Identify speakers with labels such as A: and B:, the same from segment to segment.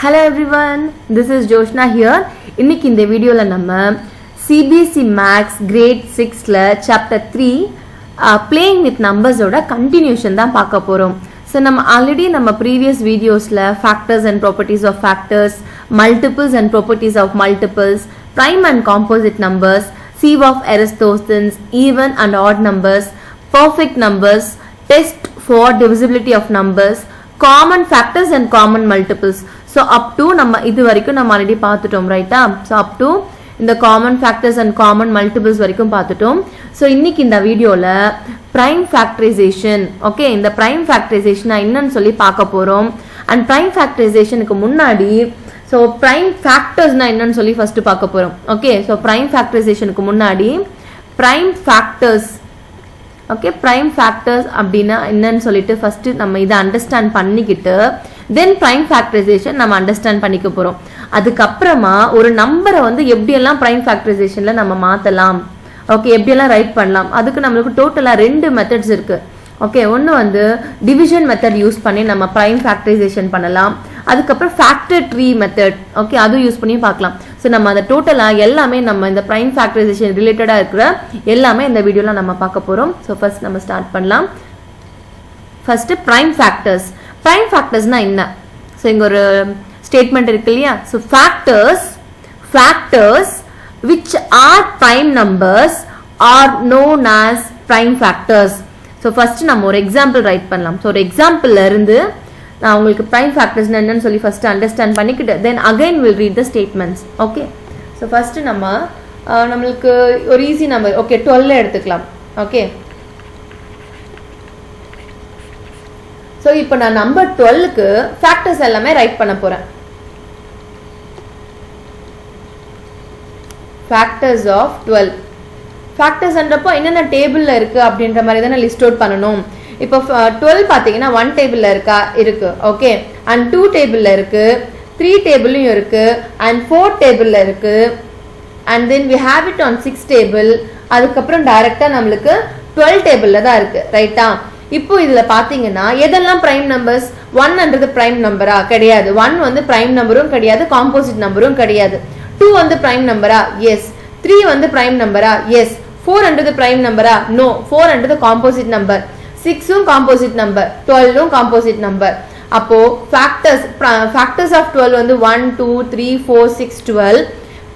A: Hello everyone, this is Joshna here. இன்னைக்கு இந்த வீடியோல நம்ம CBSE Maths Grade 6ல Chapter 3 Playing with Numbers ஓட continuation தான் பார்க்க போறோம். So நம்ம already நம்ம previous videosல factors and properties of factors, multiples and properties of multiples, prime and composite numbers, sieve of Eratosthenes, even and odd numbers, perfect numbers, test for divisibility of numbers, common factors and common multiples. So up to நம்ம இது வரைக்கும் நம்ம already பார்த்துட்டோம் ரைட்டா. So up to இந்த common factors and common multiples வரைக்கும் பார்த்துட்டோம். So இன்னைக்கு இந்த வீடியோல prime factorization, ஓகே, இந்த prime factorization என்னன்னு சொல்லி பார்க்க போறோம். And prime factorizationக்கு முன்னாடி so prime factors என்னன்னு சொல்லி ஃபர்ஸ்ட் பார்க்க போறோம். ஓகே, so prime factorizationக்கு முன்னாடி prime factors, okay, prime factors அப்படினா என்னன்னு சொல்லிட்டு ஃபர்ஸ்ட் நம்ம இத அண்டர்ஸ்டாண்ட் பண்ணிக்கிட்டு தென் prime factorization நம்ம அண்டர்ஸ்டாண்ட் பண்ணிக்க போறோம். அதுக்கு அப்புறமா ஒரு நம்பரை வந்து எப்படி எல்லாம் prime factorizationல நம்ம மாத்தலாம், ஓகே, எப்படி எல்லாம் ரைட் பண்ணலாம், அதுக்கு நமக்கு டோட்டலா ரெண்டு மெத்தட்ஸ் இருக்கு. ஓகே, ஒன்னு வந்து டிவிஷன் மெத்தட் யூஸ் பண்ணி நம்ம prime factorization பண்ணலாம். அதுக்கு அப்புறம் ஃபேக்டர் ட்ரீ மெத்தட், ஓகே, அது யூஸ் பண்ணி பார்க்கலாம். சோ நம்ம அந்த டோட்டலா எல்லாமே நம்ம இந்த prime factorization ரிலேட்டடா இருக்கிற எல்லாமே இந்த வீடியோல நம்ம பார்க்க போறோம். சோ ஃபர்ஸ்ட் நம்ம ஸ்டார்ட் பண்ணலாம். First prime factors. prime factorsனா என்ன? சோ இங்க ஒரு ஸ்டேட்மென்ட் இருக்கு இல்லையா? So factors which are prime numbers are known as prime factors. So first நம்ம ஒரு எக்ஸாம்பிள் ரைட் பண்ணலாம். சோ ஒரு எக்ஸாம்பிள்ல இருந்து நான் உங்களுக்கு prime factors என்னன்னு சொல்லி ஃபர்ஸ்ட் அண்டர்ஸ்டாண்ட் பண்ணிக்கிட்டு then again we'll read the statements. Okay, so first நம்மளுக்கு ஒரு ஈஸி நம்பர், ஓகே, 12 எடுத்துக்கலாம். ஓகே, சோ இப்போ நான் நம்பர் 12க்கு ஃபேக்டர்ஸ் எல்லாமே ரைட் பண்ண போறேன். Factors of 12. ஃபேக்டர்ஸ் என்றப்போ என்னென்ன டேபிள்ல இருக்கு அப்படின்ற மாதிரி தானே லிஸ்ட் அவுட் பண்ணணும். இப்போ 12 பாத்தீங்கன்னா 1 டேபிள்ல இருக்கு, ஓகே, அண்ட் 2 டேபிள்ல இருக்கு, 3 டேபிள்லயும் இருக்கு, அண்ட் 4 டேபிள்ல இருக்கு, and then we have it on 6 table. அதுக்கப்புறம் டைரக்டா நம்மளுக்கு 12 டேபிள்ல தான் இருக்கு ரைட்டா. இப்போ இதுல பாத்தீங்கன்னா எதெல்லாம் பிரைம் நம்பர்ஸ்? 1ன்றது பிரைம் நம்பரா? கிடையாது. 1 வந்து பிரைம் நம்பரும் கிடையாது, காம்போசிட் நம்பரும் கிடையாது. 2 வந்து பிரைம் நம்பரா? எஸ். 3 வந்து பிரைம் நம்பரா? எஸ். 4ன்றது பிரைம் நம்பரா? நோ. 4ன்றது காம்போசிட் நம்பர். 6ம் காம்போசிட் நம்பர், 12ம் காம்போசிட் நம்பர். அப்போ factors of 12 வந்து 1 2 3 4 6 12.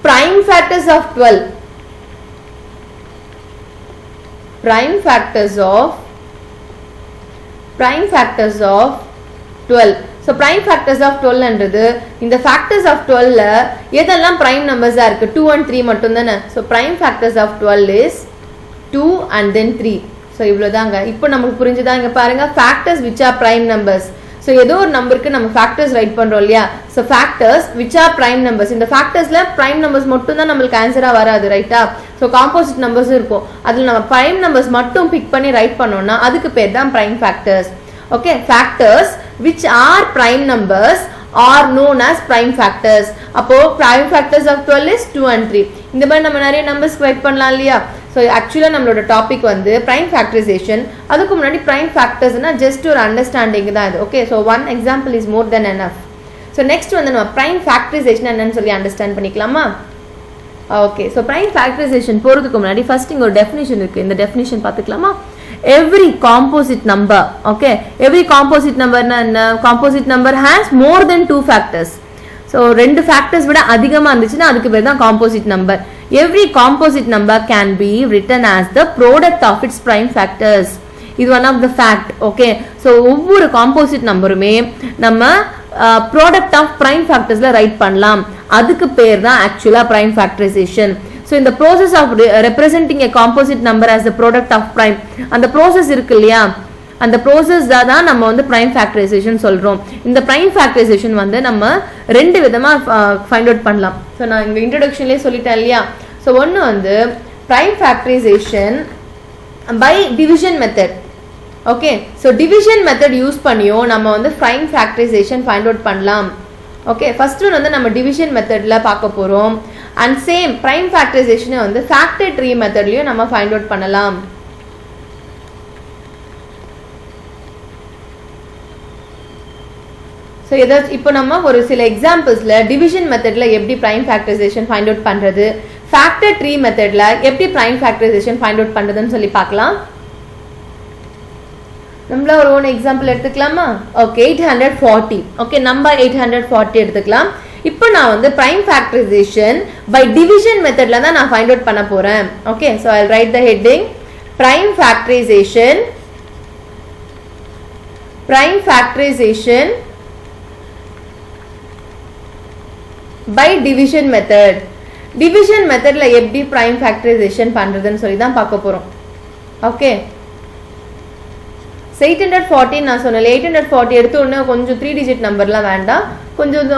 A: prime factors of 12 12. so prime factors of 12 என்றது இந்த factors of 12ல எதெல்லாம் prime numbers இருக்கு? 2 and 3 மட்டும் தானே. so prime factors of 12 is 2 and then 3. so இவ்வளவுதாங்க. இப்போ நமக்கு புரிஞ்சுதா? இங்க பாருங்க, factors which are prime numbers. so ஏதோ ஒரு நம்பருக்கு நம்ம factors ரைட் பண்றோம் இல்லையா? so factors which are prime numbers. இந்த factorsல prime numbers மட்டும் தான் நமக்கு ஆன்சரா வராது ரைட்டா. so composite numbers இருக்கும், அதுல நம்ம prime numbers மட்டும் பிக் பண்ணி ரைட் பண்ணோம்னா அதுக்கு பேர் தான் prime factors. okay, factors which are prime numbers are known as prime factors. அப்போ prime factors of 12 is 2 and 3. இந்த மாதிரி நம்ம நிறைய நம்பர்ஸ் ரைட் பண்ணலாம் இல்லையா? so actually நம்மளோட டாபிக் வந்து prime factorization. அதுக்கு முன்னாடி prime factorsனா just ஒரு அண்டர்ஸ்டாண்டிங் தான் இது. okay, so one example is more than enough. so next வந்து நம்ம prime factorization என்னன்னு சொல்லி அண்டர்ஸ்டாண்ட் பண்ணிக்கலாமா? okay, so prime factorization போறதுக்கு முன்னாடி ஃபர்ஸ்ட் இங்க ஒரு டெஃபினிஷன் இருக்கு. இந்த definition பாத்துக்கலாமா? every composite number, okay, every composite number என்ன? composite number has more than 2 factors. so ரெண்டு ஃபேக்டர்ஸ் விட அதிகமா இருந்துச்சுன்னா அதுக்கு பேர் தான் composite number. every composite number can be written as the product of its prime factors. இது one of the fact. okay, so ஒவ்வொரு composite நம்பருமே நம்ம product of prime factorsல ரைட் பண்ணலாம். அதுக்கு பேர் தான் actually prime factorization. so in the process of representing a composite number as the product of prime, அந்த process இருக்கு இல்லையா, அந்த process தான் நம்ம வந்து prime factorization சொல்றோம். இந்த prime factorization வந்து நம்ம ரெண்டு விதமா ஃபைண்ட் அவுட் பண்ணலாம். so நான் இங்க இன்ட்ரோடக்ஷன்லயே சொல்லிட்டேன் இல்லையா. so ஒன்னு வந்து prime factorization by division method. okay, so division method use பண்ணியோ நம்ம வந்து prime factorization ஃபைண்ட் அவுட் பண்ணலாம். okay, first one வந்து நம்ம division methodல பார்க்க போறோம். and same prime factorization வந்து factor tree methodலயும் நம்ம ஃபைண்ட் அவுட் பண்ணலாம். ஸோ இப்போ நம்ம ஒரு சில எக்ஸாம்பிள்ஸில் டிவிஷன் மெத்தடில் எப்படி ப்ரைம் ஃபேக்டரைசேஷன் ஃபைண்ட் அவுட் பண்ணுறது, ஃபேக்டர் ட்ரீ மெத்தடில் எப்படி ப்ரைம் ஃபேக்டரைசேஷன் ஃபைண்ட் அவுட் பண்ணுறதுன்னு சொல்லி பார்க்கலாம். நம்மள ஒரு ஒன் எக்ஸாம்பிள் எடுத்துக்கலாமா? ஓகே, 840. ஓகே, நம்பர் 840 எடுத்துக்கலாம். இப்போ நான் வந்து ப்ரைம் ஃபேக்டரைசேஷன் பை டிவிஷன் மெத்தட்ல தான் நான் ஃபைண்ட் அவுட் பண்ண போறேன். Okay, so I right the heading prime factorisation by division method. division methodல எப்படி prime factorization பண்றதுன்னு சொல்லி தான் பார்க்க போறோம். ஓகே, 840 நான் சொன்னல, 840 எடுத்து உடனே கொஞ்சம் 3 digit நம்பர்லாம் வேண்டாம், கொஞ்சம்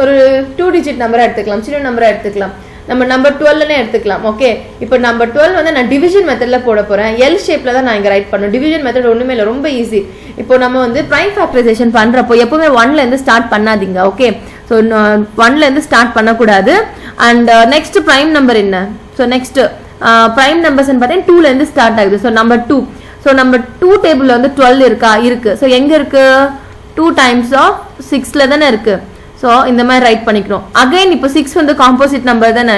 A: ஒரு 2 digit நம்பரா எடுத்துக்கலாம், சின்ன நம்பரா எடுத்துக்கலாம், நம்ம நம்பர் 12னே எடுத்துக்கலாம். ஓகே, இப்போ நம்பர் 12 வந்து நான் டிவிஷன் மெத்தட்ல போட போறேன். எல் ஷேப்ல தான் நான் இங்க ரைட் பண்ணணும். டிவிஷன் மெத்தட் ஒண்ணுமே இல்ல, ரொம்ப ஈஸி. இப்போ நம்ம வந்து பிரைம் ஃபேக்டரைசேஷன் பண்றப்போ எப்பவுமே 1ல இருந்து ஸ்டார்ட் பண்ணாதீங்க. ஓகே, ஸோ 1ல இருந்து ஸ்டார்ட் பண்ணக்கூடாது. அண்ட் நெக்ஸ்ட் பிரைம் நம்பர் என்ன? ஸோ நெக்ஸ்ட் பிரைம் நம்பர்ஸ் பார்த்தீங்கன்னா 2ல இருந்து ஸ்டார்ட் ஆகுது. So number 2. ஸோ நம்பர் 2 டேபிள்ல வந்து 12 இருக்கா? இருக்கு. ஸோ எங்க இருக்கு? 2 times of 6ல தானே இருக்கு. ஸோ இந்த மாதிரி ரைட் பண்ணிக்கணும். அகைன் இப்போ 6 வந்து காம்போசிட் நம்பர் தானே.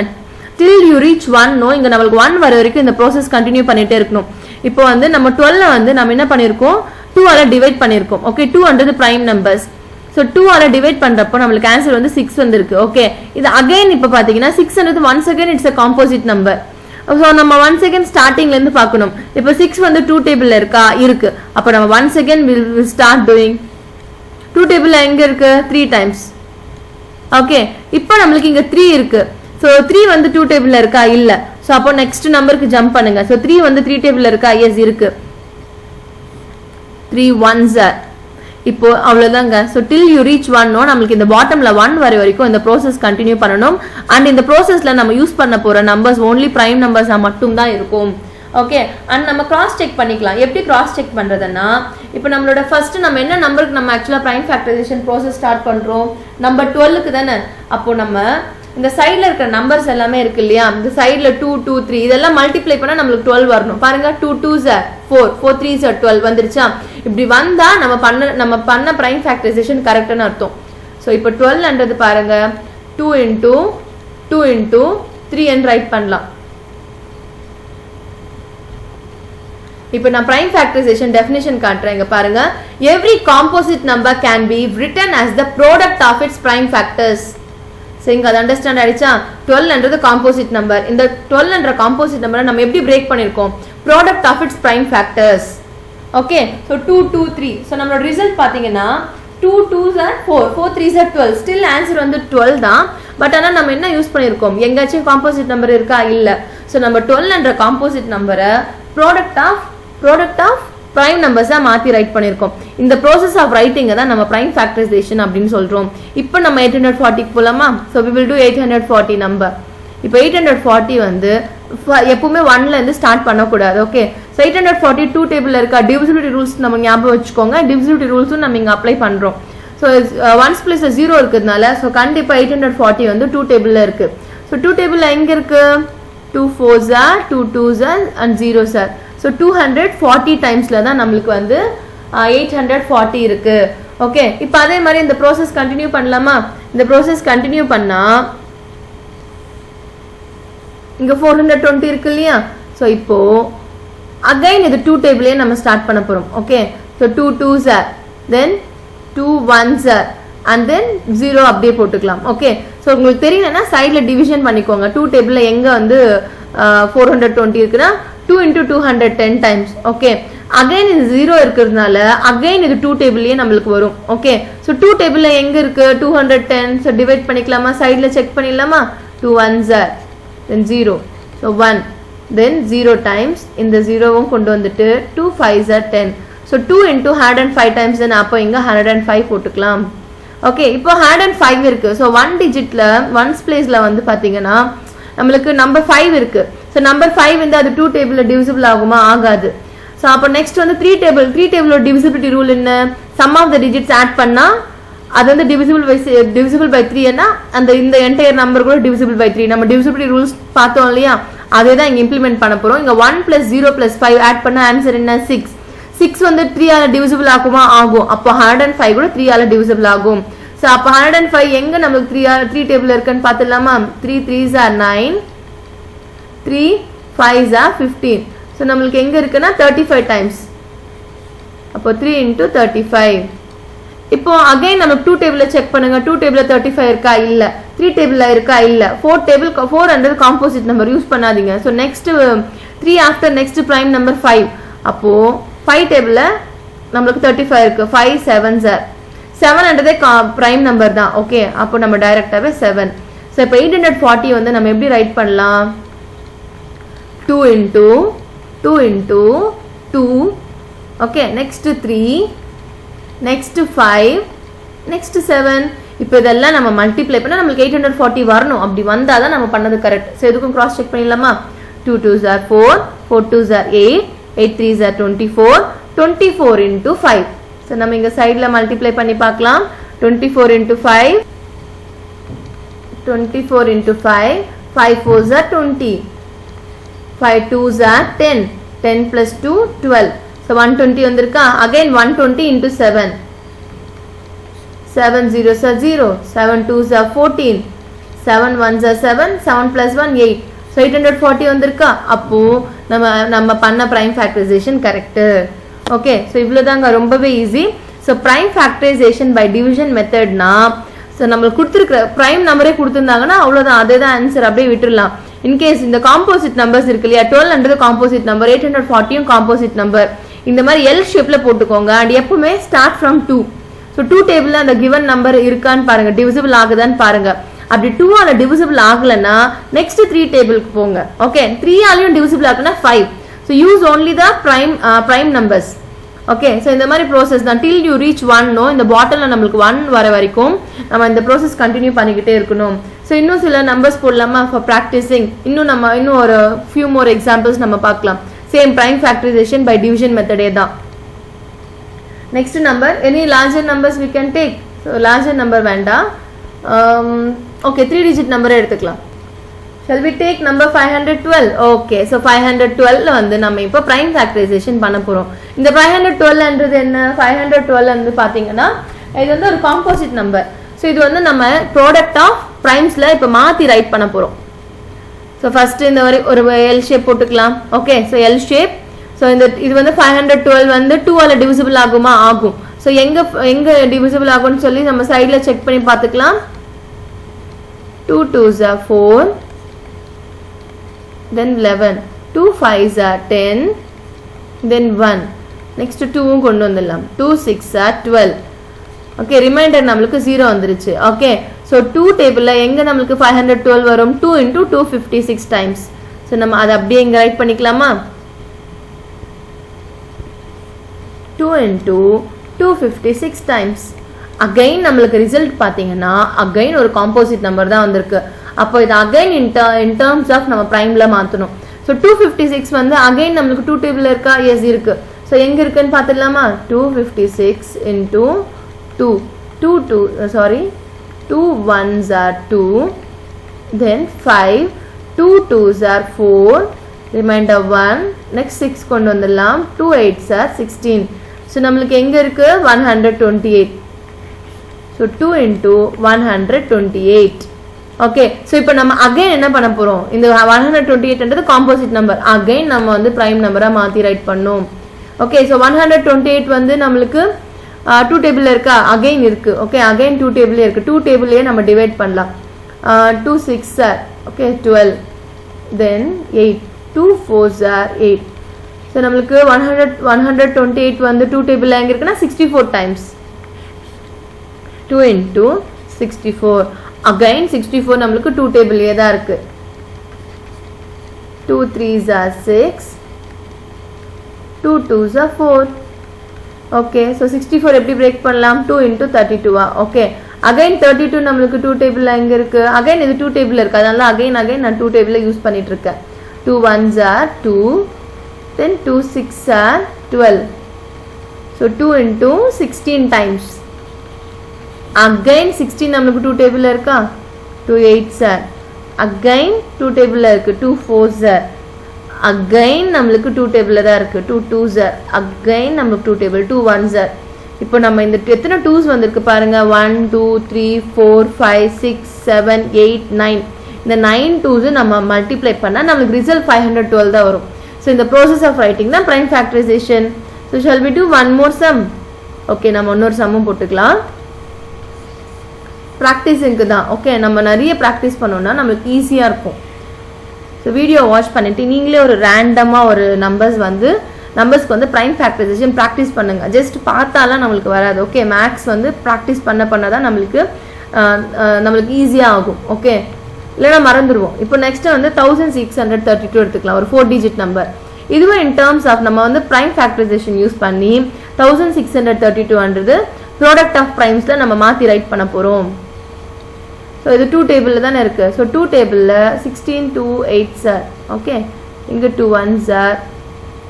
A: டில் யூ ரீச் 1 நோ, இங்க நம்மளுக்கு 1 வர வரைக்கும் இந்த ப்ராசஸ் கண்டினியூ பண்ணிட்டே இருக்கணும். இப்போ வந்து நம்ம 12ல வந்து நம்ம என்ன பண்ணிருக்கோம்? 2 ஆல டிவைட் பண்ணிருக்கோம். Okay, 2 prime numbers. ஸோ 2 ஆல டிவைட் பண்றப்போ நம்மளுக்கு ஆன்சர் வந்து 6 வந்திருக்கு. ஓகே, இது அகைன் இப்போ பாத்தீங்கன்னா 6 once again it's a composite number. So நம்ம ஒன்ஸ் அகைன் ஸ்டார்டிங்ல இருந்து பார்க்கணும். இப்போ 6 வந்து 2 டேபிள்ல இருக்கா? இருக்கு. அப்போ நம்ம once again will start doing. 2 டேபிள்ல எங்க இருக்கு? 3 times. ஓகே, இப்போ நம்மளுக்கு இங்க 3 இருக்கு. ஸோ 3 வந்து 2 டேபிள்ல இருக்கா? இல்ல. ஸோ அப்போ நெக்ஸ்ட் நம்பருக்கு ஜம்ப் பண்ணுங்க. ஸோ 3 வந்து 3 டேபிள்ல இருக்கா? எஸ் இருக்கு. 3 ones. இப்போ அவ்வளவுதாங்க. So till you reach 1 no, நம்மளுக்கு இந்த பாட்டம்ல 1 வர வரைக்கும் இந்த ப்ராசஸ் கண்டினியூ பண்ணணும். அண்ட் இந்த ப்ராசஸ்ல நம்ம யூஸ் பண்ண போற நம்பர்ஸ் ஓன்லி பிரைம் நம்பர்ஸா மட்டும் தான் இருக்கும். ஓகே, அண்ட் நம்ம கிராஸ் செக் பண்ணிக்கலாம். எப்படி கிராஸ் செக் பண்றதுன்னா, இப்போ நம்மளோட ஃபர்ஸ்ட் நம்ம என்ன நம்பருக்கு நம்ம ஆக்சுவலா பிரைம் ஃபேக்டரைசேஷன் ப்ராசஸ் ஸ்டார்ட் பண்றோம்? நம்பர் 12க்கு தானே. அப்போ நம்ம இந்த சைடுல இருக்கிற நம்பர்ஸ் எல்லாமே இருக்கு இல்லையா, இந்த சைடுல 2 2 3 இதெல்லாம் மல்டிப்ளை பண்ணா நம்மளுக்கு 12 வரணும். பாருங்க, 2 2s are 4, 4 3s are 12 வந்துருச்சா? இப்படி வந்தா நம்ம பண்ண பிரைம் ஃபேக்டரைசேஷன் கரெக்ட்னு அர்த்தம். ஸோ இப்போ 12ன்றது பாருங்க 2 into 2 into 3 என்று ரைட் பண்ணலாம். இப்போ நான் பிரைம் ஃபேக்டரைசேஷன் டெஃபினிஷன் காட்டுறேன். இங்க பாருங்க, every composite number can be written as the product of its prime factors. சரிங்க, அது அண்டர்ஸ்டாண்ட் ஆயிடுச்சா? 12ன்றது காம்போசிட் நம்பர். இந்த 12ன்ற காம்போசிட் நம்பரை நம்ம எப்படி பிரேக் பண்ணிருக்கோம்? Product of its prime factors. Okay, so 2 2 3. So நம்மளோட ரிசல்ட் பாத்தீங்கன்னா 2 2s are 4, 4 3s are 12. Still answer வந்து 12 தான். பட் ஆனால் நம்ம என்ன யூஸ் பண்ணிருக்கோம்? எங்காச்சும் காம்போசிட் நம்பர் இருக்கா? இல்ல. ஸோ நம்ம 12ன்ற காம்போசிட் நம்பரை ப்ராடக்ட் ஆஃப் பிரைம் நம்பர்ஸா மாத்தி ரைட் பண்ணிருக்கோம். இந்த ப்ராசஸ் ஆஃப் ரைட்டிங்க தான் நம்ம பிரைம் ஃபேக்டரைசேஷன் அப்படின்னு சொல்றோம். இப்போ நம்ம 840 போலாமா? So we will do 840 number. இப்போ 840 வந்து எப்பவுமே 1ல இருந்து ஸ்டார்ட் பண்ணக்கூடாது. ஓகே, ஸோ 840 2 டேபிள்ல இருக்கா? டிவிசிபிலிட்டி ரூல்ஸ் நம்ம ஞாபகம் வச்சுக்கோங்க. டிவிசிபிலிட்டி ரூல்ஸும் நம்ம இங்க அப்ளை பண்றோம். ஸோ 1s plus 0 இருக்கிறதுனால ஸோ கண்டிப்பா 840 வந்து 2 டேபிள்ல இருக்கு. ஸோ 2 டேபிள்ல எங்க இருக்கு? 2 4s are 2 2s are and 0s are. So 240 டைம்ஸ்ல தான் நம்மளுக்கு வந்து 840 இருக்கு. ஓகே, இப்போ அதே மாதிரி இந்த ப்ராசஸ் கண்டினியூ பண்ணலாமா? இந்த ப்ராசஸ் கண்டினியூ பண்ணா இங்க 420 இருக்கு இல்லையா? ஸோ இப்போ அகைன் இது 2 டேபிளே நம்ம ஸ்டார்ட் பண்ண போறோம். Okay, so 2 2s are, then 2 1s are and then 0 அப்படியே போட்டுக்கலாம். ஓகே, ஸோ உங்களுக்கு தெரியலன்னா சைட்ல டிவிஷன் பண்ணிக்கோங்க. 2 டேபிள்ல எங்க வந்து 420 இருக்குன்னா 2 into 210 times. ஓகே, அகைன் இது 0 இருக்கிறதுனால அகைன் இது 2 டேபிள்லயே நம்மளுக்கு வரும். ஓகே, ஸோ 2 டேபிள்ல எங்க இருக்கு? 210. ஸோ டிவைட் பண்ணிக்கலாமா? சைட்ல செக் பண்ணிடலாமா? 2 1s are, then 0. So 1, then 0 times இந்த 0வும் கொண்டு வந்துட்டு 2 5s are 10. So 2 into 105 times then அப்போ இங்க 105 போட்டுக்கலாம். ஓகே, இப்போ 105 இருக்கு. ஸோ 1 டிஜிட்ல 1s பிளேஸ்ல வந்து பாத்தீங்கன்னா நம்மளுக்கு நம்பர் 5 இருக்கு. ஸோ நம்பர் 5 வந்து அது 2 டேபிள்ல டிவிசிபிள் ஆகுமா? ஆகாது. ஸோ அப்போ நெக்ஸ்ட் வந்து 3 டேபிளோட டிவிசிபிலிட்டி ரூல் என்ன? Sum of the digits add பண்ணா அது வந்து டிவிசிபிள் பை 3 ன்னா அந்த இந்த என்டையர் நம்பர் கூட டிவிசிபிள் பை 3. நம்ம டிவிசிபிலிட்டி ரூல்ஸ் பார்த்தோம் இல்லையா, அதே தான் இங்க இம்ப்ளிமெண்ட் பண்ண போறோம். இங்க 1 plus 0 plus 5 ஆட் பண்ண ஆன்சர் என்ன? 6. 6 வந்து 3 ஆல டிவிசிபிள் ஆகுமா? ஆகும். அப்போ 105 கூட 3 ஆல டிவிசிபிள் ஆகும். ஸோ அப்போ 105 எங்கே நம்மளுக்கு த்ரீ டேபிள் இருக்குன்னு பார்த்துடலாமா? 3 3s are 9, 3 5s are 15. So நம்மளுக்கு எங்கே இருக்குன்னா 35 டைம்ஸ். அப்போ 3 into 35. இப்போ அகைன் நம்ம 2 டேபிளில் செக் பண்ணுங்க. 2 டேபிளில் 35 இருக்கா இல்லை, 3 டேபிளில் இருக்கா இல்லை. 4 காம்போசிட் நம்பர் யூஸ் பண்ணாதீங்க. So next 3 after next prime number 5. அப்போது 5 டேபிளில் நம்மளுக்கு 35 இருக்கு. 5 7s are 7 ப்ரைம் நம்பர் தான். ஓகே, அப்போ நம்ம டைரக்டாகவே 7. ஸோ இப்போ 840 வந்து நம்ம எப்படி ரைட் பண்ணலாம்? 2 into 2. Okay, next 3, next 5, next 7. இப்போ இதெல்லாம் நம்ம மல்டிப்ளை பண்ணால் நம்மளுக்கு 840 வரணும். அப்படி வந்தால் தான் நம்ம பண்ணது கரெக்ட். ஸோ எதுக்கும் கிராஸ் செக் பண்ணிடலாமா? 2 2s are 4, 4 2s are 8, 8 3s are 24, 24 into 5. So நம்ம இங்கே சைடில் மல்டிப்ளை பண்ணி பார்க்கலாம். 24 into 5, 24 into 5, 5 4s are 20, 5 2s are 10, 10 plus 2 12. So 120 வந்திருக்கா? Again 120 into 7, 7 0s are 0, 7 2s are 14, 7 1s are 7, 7 plus 1 8. So 840 வந்திருக்கா? அப்போது நம்ம பண்ண prime factorization correct. Okay, so இவ்வளோதாங்க, ரொம்பவே easy. So prime factorization by division மெத்தட்னா, ஸோ நம்மளுக்கு கொடுத்துருக்குற ப்ரைம் நம்பரே கொடுத்துருந்தாங்கன்னா அவ்வளோதான், அதே தான் ஆன்சர், அப்படியே விட்டுடலாம். இன்கேஸ் இந்த காம்போசிட் நம்பர்ஸ் இருக்கு இல்லையா, 12 காம்போசிட் நம்பர், 840 காம்போசிட் நம்பர், இந்த மாதிரி எல் ஷேப்பில் போட்டுக்கோங்க. அண்ட் எப்பவுமே ஸ்டார்ட் ஃப்ரம் 2. ஸோ 2 டேபிளில் அந்த கிவன் நம்பர் இருக்கான்னு பாருங்க, டிவிசிபிள் ஆகுதான்னு பாருங்க. அப்படி 2ஆல டிவிசிபிள் ஆகலைன்னா நெக்ஸ்ட் 3 டேபிளுக்கு போங்க. ஓகே, 3ஆலையும் டிவிசிபிள் ஆகுனா 5. So use only the prime numbers. Okay, so இந்த மாதிரி ப்ரோசஸ் தான் டில் யூ ரீச் 1. இந்த பாட்டிலில் நம்மளுக்கு 1 வர வரைக்கும் நம்ம இந்த ப்ரோசஸ் கண்டினியூ பண்ணிக்கிட்டே இருக்கணும். ஸோ இன்னும் சில நம்பர்ஸ் போடலாமா ஃபார் ப்ராக்டிஸிங்? இன்னும் ஒரு ஃபியூ மோர் எக்ஸாம்பிள்ஸ் நம்ம பார்க்கலாம். Same prime factorization by division மெத்தடே தான். Next number, any larger numbers we can take. So larger number வேண்டாம். ஓகே, 3 டிஜிட் நம்பரே எடுத்துக்கலாம். Shall we take number 512? Okay, so 512 வந்து நம்ம இப்போ prime factorization பண்ண போறோம். இந்த 512 என்றது என்ன? 512 வந்து பாத்தீங்கன்னா இது வந்து ஒரு composite number. So இது வந்து நம்ம product of primesல இப்போ மாத்தி ரைட் பண்ண போறோம். So first இந்த ஒரு L shape போட்டுக்கலாம். Okay, so L shape. So இது வந்து 512 வந்து 2 ஆல divisible ஆகுமா? ஆகும். So எங்க divisible ஆகும்னு சொல்லி நம்ம சைடுல செக் பண்ணி பார்த்துக்கலாம். 2 2s are 4, then 11, 2 5s are 10, then 1, next 2 கொண்டு வந்துடலாம். 2 6 are 12. Okay, remainder நம்மளுக்கு 0 வந்துருச்சு. Okay, so 2 டேபிள்ல எங்க நம்மளுக்கு 512 வரும்? 2 into 256 times. So நம்ம அதை அப்படியே இங்க ரைட் பண்ணிக்கலாமா? 2 into 256 times. Again நம்மளுக்கு ரிசல்ட் பாத்தீங்கன்னா again ஒரு காம்போசிட் நம்பர் தான் வந்திருக்கு. அப்போ இது again in terms of நம்ம பிரைம்ல மாத்தணும். So 256 வந்து again நம்மளுக்கு 2 டேபிள்ல இருக்கா? yes இருக்கு. So எங்க இருக்குன்னு பார்த்துடலாமா? 256 into 2 2 1s are 2, then 5, 2 2s are 4, remainder 1, next 6 கொண்டு வந்துடலாம். 2 8s are 16. So நம்மளுக்கு எங்க இருக்கு? 128. So 2 into 128. Okay, so இப்போ நம்ம again என்ன பண்ண போறோம்? இந்த 128 என்றது காம்போசிட் நம்பர். again நம்ம வந்து பிரைம் நம்பரா மாத்தி ரைட் பண்ணோம். Okay, so 128 வந்து நம்மளுக்கு 2 டேபிள்ல இருக்கா? again இருக்கு. Okay, again 2 டேபிள்ல இருக்கு. 2 டேபிள்லயே நம்ம டிவைட் பண்ணலாம். 2 6 are okay 12, then 8, 2 4s are 8. So நம்மளுக்கு 128 வந்து 2 டேபிள்ல எங்க இருக்குன்னா 64 times. 2 into 64. Again 64 நம்மளுக்கு 2 டேபிள்லயே தான் இருக்கு. 2 3s are 6, 2 2s are 4. Okay, so 64 எப்படி பிரேக் பண்ணலாம்? 2 into 32. Okay, again 32 நம்மளுக்கு 2 டேபிள்ல எங்க இருக்கு? again இது 2 டேபிள்ல இருக்கு. அதனால again நான் 2 டேபிள்ல யூஸ் பண்ணிட்டு இருக்கேன். 2 1s are 2, then 2 6 are 12. So 2 into 16 times. Again 16 நம்மளுக்கு 2 டேபிள்ல இருக்கா? 2 8s are. Again 2 டேபிள்ல இருக்கு. 2 4s are. Again நம்மளுக்கு 2 டேபிள்ல தான் இருக்கு. 2 2s are. Again நம்மளுக்கு 2 டேபிள். 2 1s are. இப்போ நம்ம இந்த எத்தனை 2s வந்திருக்கு பாருங்க 1 2 3 4 5 6 7 8 9 இந்த 9 2s நம்ம மல்டிப்ளை பண்ணா நமக்கு ரிசல்ட் 512 தான் வரும் so இந்த process of writing தான் prime factorization so shall we do one more sum okay நம்ம இன்னொரு சம்மும் போட்டுக்கலாம் practicing தான் okay நம்ம நிறைய practice பண்ணோம்னா நமக்கு ஈஸியா இருக்கும் so வீடியோ வாட்ச் பண்ணிட்டு நீங்களே ஒரு ரேண்டமா ஒரு நம்பர்ஸ்க்கு வந்து prime factorization practice பண்ணுங்க just பார்த்தாலாம் நமக்கு வராது ஓகே மேத்ஸ் வந்து practice பண்ண தான் நமக்கு ஈஸியா ஆகும் ஓகே இல்லனா மறந்துடுவோம் இப்போ நெக்ஸ்ட் வந்து 1632 எடுத்துக்கலாம் ஒரு 4 டிஜிட் நம்பர் இதுவே in terms of நம்ம வந்து prime factorization யூஸ் பண்ணி 1632ன்றது product of primesல நம்ம மாத்தி ரைட் பண்ண போறோம் so இது 2 டேபிள்ல தான இருக்கு so 2 டேபிள்ல 16 2 8s are okay இங்க 2 1s are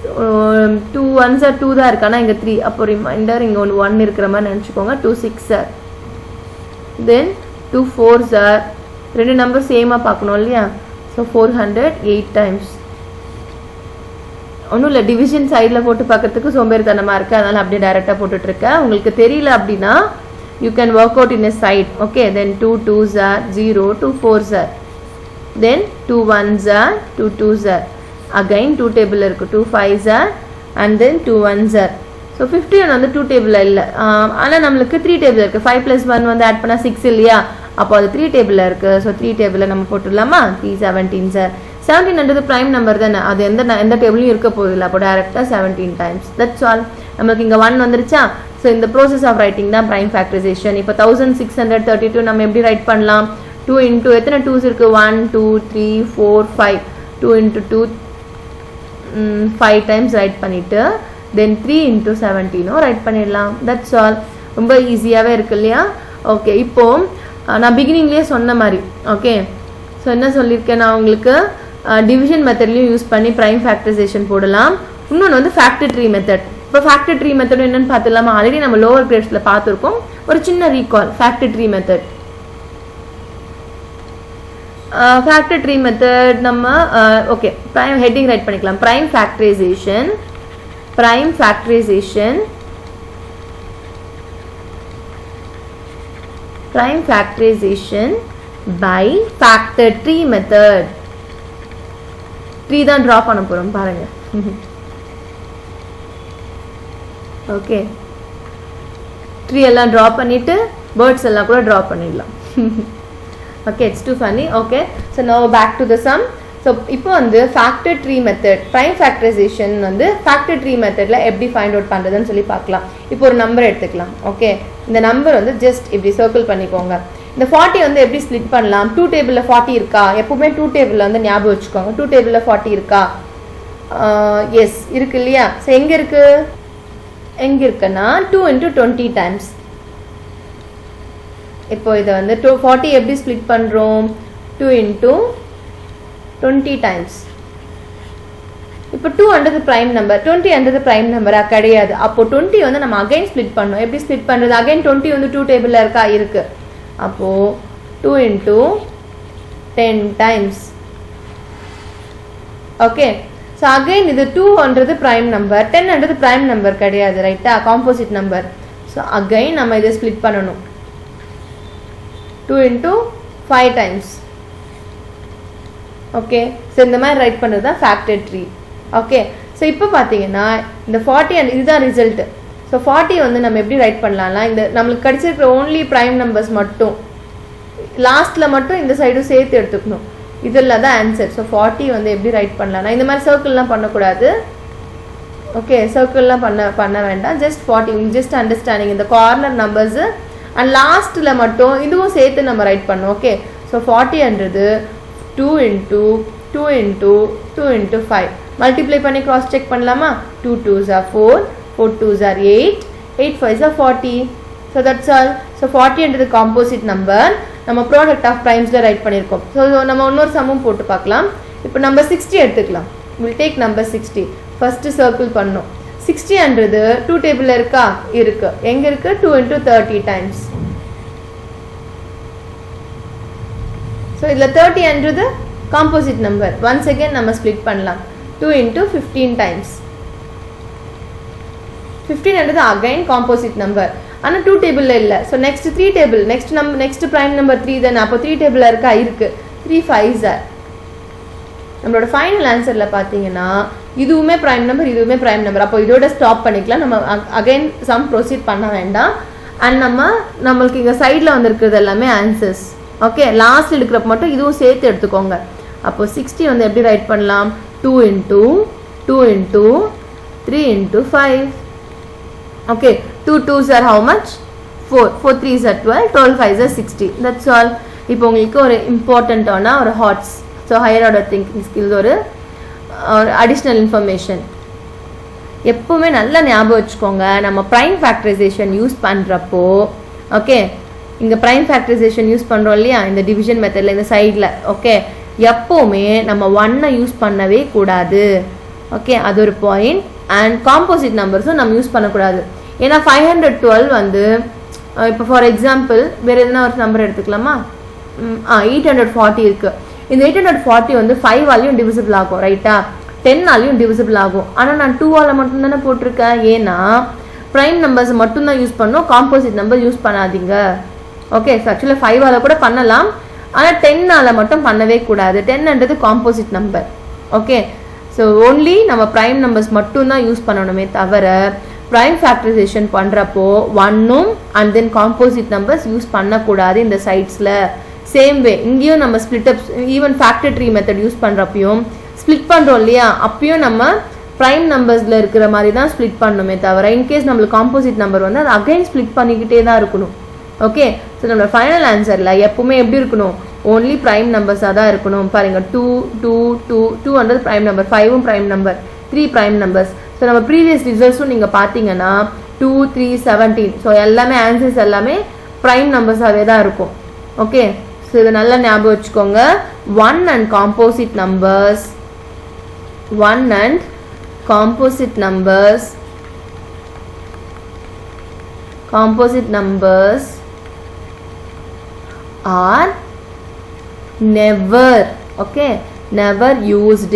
A: 2 1s are 2 தான் இருக்கு ஆனா இங்க 3 அப்போ ரிமைண்டர் இங்க 1 இருக்குற மாதிரி நினைச்சுக்கோங்க 2 6s are then 2 4s are ரெண்டு நம்பர் சேமா பார்க்கணும் இல்லையா so 408 times ஒண்ணும் இல்ல டிவிஷன் சைடுல போட்டு பார்க்கிறதுக்கு சோம்பேறித்தனமா இருக்கு அதனால அப்படியே டைரக்டா போட்டுட்டு இருக்கேன் உங்களுக்கு தெரியல அப்படினா you can work out in a side okay then 2 2s are 0 2 4s are then 2 1s are 2 2s are again 2 table இருக்கு 2 5s are and then 2 1s are so 51 வந்து 2 டேபிள்ல இல்ல ஆனா நமக்கு 3 டேபிள் இருக்கு 5 + 1 வந்து ஆட் பண்ணா 6 இல்லையா அப்போ அது 3 டேபிள்ல இருக்கு so 3 டேபிள்ல நம்ம போட்டுடலாமா 3 17s are 17 ன்றது prime number தான அது எந்த டேபிள்லயும் இருக்க போறது இல்ல அப்போ டைரக்ட்டா 17 times that's all நமக்கு இங்க 1 வந்துருச்சா so இந்த process of writing தான் prime factorization இப்போ 1632 நம்ம எப்படி ரைட் பண்ணலாம் 2 into எத்தனை 2s இருக்கு 1 2 3 4 5 2 into 2 5 times ரைட் பண்ணிட்டு then 3 into 17 ரைட் பண்ணிடலாம் that's all ரொம்ப ஈஸியாவே இருக்கு இல்லையா ஓகே இப்போ நான் பிகினிங்லயே சொன்ன மாதிரி ஓகே சோ என்ன சொல்லிருக்கேன் நான் உங்களுக்கு டிவிஷன் மெத்தட்லயும் யூஸ் பண்ணி prime factorization போடலாம் இன்னொன்னு வந்து factor tree method இப்போ factor tree method என்னன்னு பார்த்தலாமா ஆல்ரெடி நம்ம லோவர் கிரேட்ஸ்ல பார்த்திருக்கோம் ஒரு சின்ன recall factor tree method factor tree method நம்ம ஓகே prime heading ரைட் பண்ணிக்கலாம் prime factorization by factor tree method tree தான் draw பண்ண போறோம் பாருங்க ஓகே tree எல்லாம் draw பண்ணிட்டு birds எல்லாம் கூட draw பண்ணிடலாம் okay it's too funny okay so now back to the sum so இப்போ வந்து factor tree method prime factorization வந்து factor tree methodல எப்படி find out பண்றதுன்னு சொல்லி பார்க்கலாம் இப்போ ஒரு நம்பர் எடுத்துக்கலாம் ஓகே இந்த நம்பர் வந்து just இப்படி சர்க்கிள் பண்ணிக்கோங்க இந்த 40 வந்து எப்படி ஸ்ப்ளிட் பண்ணலாம் 2 டேபிள்ல 40 இருக்கா எப்பவுமே 2 டேபிள்ல வந்து ஞாபகம் வச்சுக்கோங்க 2 டேபிள்ல 40 இருக்கா எஸ் இருக்கு இல்லையா சோ எங்க இருக்குன்னா 2 into 20 times இப்போ இத வந்து 40 எப்படி ஸ்ப்ளிட் பண்றோம் 2 into 20 times இப்போ 2 ன்றது prime number 20 ன்றது prime number கிடையாது அப்போ 20 வந்து நம்ம அகைன் ஸ்ப்ளிட் பண்ணனும் எப்படி ஸ்ப்ளிட் பண்றது அகைன் 20 வந்து 2 டேபிள்ல இருக்கா இருக்கு அப்போ 2 into 10 times okay so again இது 2 ன்றது prime number 10 ன்றது prime number கிடையாது ரைட்டா காம்போசிட் நம்பர் so again நம்ம இத ஸ்ப்ளிட் பண்ணனும் 2 into 5 times okay so இந்த மாதிரி ரைட் பண்றது தான் factor tree okay so இப்போ பாத்தீங்கன்னா இந்த 40 and இதுதான் ரிசல்ட் so 40 வந்து நம்ம எப்படி ரைட் பண்ணலாம்னா இந்த நமக்கு கிடைச்சிருக்கிற only prime numbers மட்டும் லாஸ்ட்ல மட்டும் இந்த சைடும் சேர்த்து எடுத்துக்கணும் இதெல்லாம் தான் ஆன்சர் so 40 வந்து எப்படி ரைட் பண்ணலாம்னா இந்த மாதிரி சர்க்கிள்லாம் பண்ண கூடாது ஓகே சர்க்கிள்லாம் பண்ண வேண்டாம் just 40 just understanding இந்த கார்னர் நம்பர்ஸ் and லாஸ்ட்ல மட்டும் இதுவும் சேர்த்து நம்ம ரைட் பண்ணோம் ஓகே so 40 ன்றது 2 into 5 மல்டிப்ளை பண்ணி கிராஸ் செக் பண்ணலாமா 2 2s are 4 4 2s are 8 8 5s are 40 so that's all so 40 ன்றது காம்போசிட் நம்பர் நம்ம ப்ராடக்ட் ஆஃப் பிரைம்ஸ்ல ரைட் பண்ணிருக்கோம் so நம்ம இன்னொரு சம்மும் போட்டு பார்க்கலாம் இப்போ நம்பர் 60 எடுத்துக்கலாம் we'll take number 60 first circle பண்ணனும் 60 ன்றது 2 டேபிள்ல இருக்கா இருக்கு எங்க இருக்கு 2 into 30 times so இதுல 30 ன்றது காம்போசிட் நம்பர் once again நம்ம ஸ்ப்ளிட் பண்ணலாம் 2 into 15 times 15 again composite number. ஆனால் 2 டேபிளில் இல்லை. So next 3 table next prime number 3 தானே. அப்போ 3 டேபிளில் இருக்கா இருக்கு. 3 5s are. நம்மளோட ஃபைனல் ஆன்சரில் பார்த்தீங்கன்னா இதுவுமே ப்ரைம் நம்பர் இதுவுமே ப்ரைம் நம்பர். அப்போ இதோட ஸ்டாப் பண்ணிக்கலாம். நம்ம அகைன் சம் ப்ரொசீட் பண்ண வேண்டாம். அண்ட் நம்மளுக்கு இங்கே சைடில் வந்துருக்கிறது எல்லாமே ஆன்சர்ஸ். ஓகே, லாஸ்ட் எடுக்கிறப்ப மட்டும் இதுவும் சேர்த்து எடுத்துக்கோங்க. அப்போ 60 வந்து எப்படி ரைட் பண்ணலாம்? 2 into 2 into 3 into 5. Okay, 2 2s are how much? 4. 4 3s are 12. 12 5s are 60. That's all. இப்போ உங்களுக்கு ஒரு இம்பார்ட்டண்ட்டான ஒரு hats, so higher order thinking skills ஒரு அடிஷ்னல் இன்ஃபர்மேஷன் எப்பவுமே நல்லா ஞாபகம் வச்சுக்கோங்க. நம்ம ப்ரைம் ஃபேக்டரைசேஷன் யூஸ் பண்ணுறப்போ, ஓகே, இங்கே ப்ரைம் ஃபேக்டரைசேஷன் யூஸ் பண்ணுறோம் இல்லையா இந்த டிவிஷன் மெத்தடில் இந்த சைடில், ஓகே, எப்போவுமே நம்ம 1 யூஸ் பண்ணவே கூடாது. ஓகே, அது ஒரு பாயிண்ட். அண்ட் காம்போசிட் நம்பர்ஸும் நம்ம யூஸ் பண்ணக்கூடாது. ஏன்னா 512 வந்து இப்போ ஃபார் எக்ஸாம்பிள் வேறு எதுனா ஒரு நம்பர் எடுத்துக்கலாமா? 840 இருக்குது. இந்த 840 வந்து 5ஆலையும் டிவிசிபிள் ஆகும், ரைட்டா? 10ஆலையும் டிவிசிபிள் ஆகும். ஆனால் நான் 2ஆல் மட்டும்தானே போட்டிருக்கேன். ஏன்னா ப்ரைம் நம்பர்ஸ் மட்டும்தான் யூஸ் பண்ணோம், காம்போசிட் நம்பர் யூஸ் பண்ணாதீங்க. ஓகே, ஸோ ஆக்சுவலாக 5ஆல் கூட பண்ணலாம், ஆனால் 10ஆல் மட்டும் பண்ணவே கூடாது. 10ன்றது composite number. Okay, so only நம்ம ப்ரைம் நம்பர்ஸ் மட்டும்தான் யூஸ் பண்ணணுமே தவிர ப்ரைம் ஃபேக்டரைசேஷன் பண்ணுறப்போ 1ம் and then composite numbers use பண்ணக்கூடாது இந்த சைட்ஸில். சேம் வே இங்கேயும் நம்ம split up, even factor tree method use பண்ணுறப்பையும் ஸ்ப்ளிட் பண்ணுறோம் இல்லையா, அப்பயும் நம்ம ப்ரைம் நம்பர்ஸில் இருக்கிற மாதிரி தான் ஸ்ப்ளிட் பண்ணணுமே தவிர இன்கேஸ் நம்மளுக்கு காம்போசிட் நம்பர் வந்து அது அகைன் ஸ்ப்ளிட் பண்ணிக்கிட்டே தான் இருக்கணும். ஓகே, ஸோ நம்மளோட ஃபைனல் ஆன்சரில் எப்பவுமே எப்படி இருக்கணும்? ஓன்லி ப்ரைம் நம்பர்ஸாக தான் இருக்கணும். பாருங்கள், 2 2 2 2 ப்ரைம் நம்பர், 5ம் prime number, 3 prime numbers. So நம்ம ப்ரீவியஸ் ரிசல்ட்ஸும் நீங்கள் பார்த்தீங்கன்னா 2 3 17, ஸோ எல்லாமே ஆன்சர்ஸ் எல்லாமே ப்ரைம் நம்பர்ஸாகவே தான் இருக்கும். ஓகே, ஸோ இதை நல்லா ஞாபகம் வச்சுக்கோங்க. 1 and composite numbers, 1 and composite numbers are never, okay, never used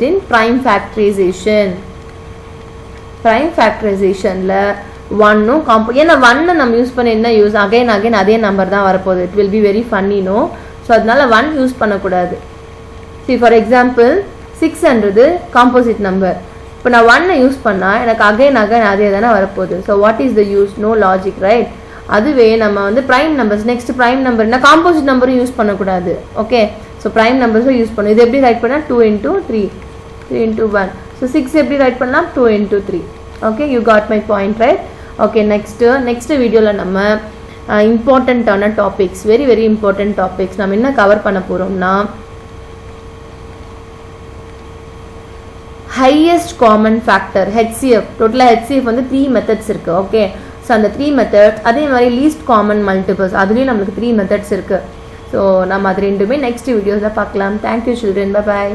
A: in prime factorization. prime factorizationல 1ம் ஏன்னா 1 நம்ம யூஸ் பண்ண என்ன யூஸ்? அகைன் அதே நம்பர் தான் வரப்போகுது. It will be very funny, no? So அதனால 1 யூஸ் பண்ணக்கூடாது. சி ஃபார் எக்ஸாம்பிள் 6ன்றது காம்போசிட் நம்பர். இப்போ நான் 1 யூஸ் பண்ணால் எனக்கு அகைன் அதே தானே வரப்போகுது. So what is the use? No logic, right? அதுவே நம்ம வந்து ப்ரைம் நம்பர்ஸ், நெக்ஸ்ட் ப்ரைம் நம்பர்னா காம்போசிட் நம்பரும் யூஸ் பண்ணக்கூடாது. ஓகே, ஸோ ப்ரைம் நம்பர்ஸும் யூஸ் பண்ணும். இது எப்படி ரைட் பண்ணால் 2 into 3, 3 into 1. ஸோ 6 எப்படி ரைட் பண்ணலாம்? 2 into 3. Okay, you got my point, right? Okay, next வீடியோவில் நம்ம இம்பார்ட்டண்ட்டான topics, very very important topics நம்ம என்ன கவர் பண்ண போகிறோம்னா ஹையஸ்ட் காமன் ஃபேக்டர், HCF. டோட்டலாக HCF வந்து 3 மெத்தட்ஸ் இருக்குது. ஓகே, ஸோ அந்த 3 மெத்தட்ஸ், அதே மாதிரி லீஸ்ட் காமன் மல்டிபிள்ஸ், அதுலேயும் நம்மளுக்கு 3 மெத்தட்ஸ் இருக்குது. ஸோ நம்ம அது ரெண்டுமே நெக்ஸ்ட் வீடியோஸில் பார்க்கலாம். Thank you children, bye bye.